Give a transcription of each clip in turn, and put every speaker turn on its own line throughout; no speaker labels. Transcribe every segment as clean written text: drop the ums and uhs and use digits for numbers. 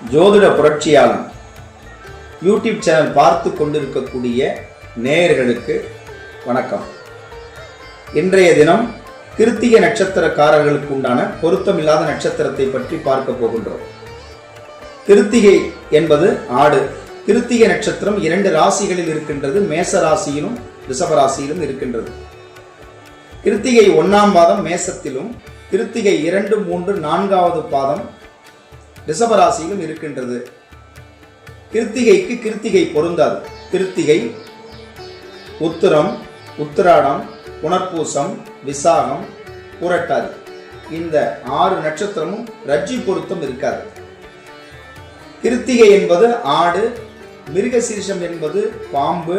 ஜோதிட புரட்சியாளன் YouTube channel பார்த்து கொண்டிருக்கக்கூடிய நேயர்களுக்கு வணக்கம். இன்றைய தினம் கிருத்திகை நட்சத்திரக்காரர்களுக்கு உண்டான பொருத்தமில்லாத நட்சத்திரத்தை பற்றி பார்க்க போகின்றோம். கிருத்திகை என்பது ஆடு. கிருத்திகை நட்சத்திரம் 2 ராசிகளில் இருக்கின்றது. மேச ராசியிலும் ரிஷப ராசியிலும் இருக்கின்றது. கிருத்திகை 1ஆம் பாதம் மேசத்திலும், கிருத்திகை 2, 3, 4வது பாதம் ரிஷப ராசியிலும் இருக்கின்றது. கிருத்திகைக்கு கிருத்திகை பொருந்தாது. கிருத்திகை, உத்திரம், உத்திராடம், புனர்பூசம், விசாகம், புரட்டாதி, இந்த 6 நட்சத்திரமும் ரஜ்ஜி பொருத்தம் இருக்காது. கிருத்திகை என்பது ஆடு, மிருகசீரிஷம் என்பது பாம்பு.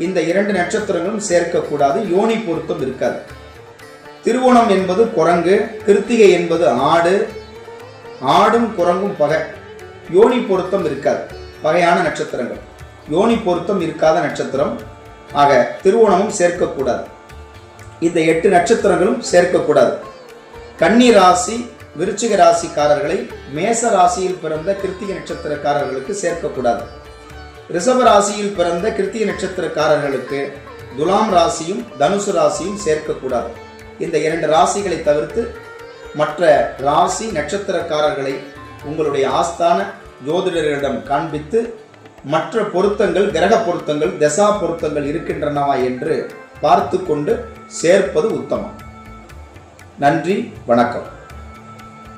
இந்த 2 நட்சத்திரங்களும் சேர்க்கக்கூடாது. யோனி பொருத்தம் இருக்காது. திருவோணம் என்பது குரங்கு. கிருத்திகை என்பது ஆடு. ஆடும் குரங்கும் பகை. யோனி பொருத்தம் இருக்காது. பகையான நட்சத்திரங்கள். யோனி பொருத்தம் இருக்காத நட்சத்திரம். ஆக திருவோணமும் சேர்க்கக்கூடாது. இந்த 8 நட்சத்திரங்களும் சேர்க்கக்கூடாது. கன்னி ராசி, விருச்சிக ராசிக்காரர்களை மேச ராசியில் பிறந்த கிருத்திகை நட்சத்திரக்காரர்களுக்கு சேர்க்கக்கூடாது. ரிஷப ராசியில் பிறந்த கிருத்திகை நட்சத்திரக்காரர்களுக்கு துலாம் ராசியும் தனுசு ராசியும் சேர்க்கக்கூடாது. இந்த 2 ராசிகளை தவிர்த்து மற்ற ராசி நட்சத்திரக்காரர்களை உங்களுடைய ஆஸ்தான ஜோதிடர்களிடம் காண்பித்து மற்ற பொருத்தங்கள், கிரக பொருத்தங்கள், தசா பொருத்தங்கள் இருக்கின்றனவா என்று பார்த்து கொண்டு சேர்ப்பது உத்தமம். நன்றி, வணக்கம்.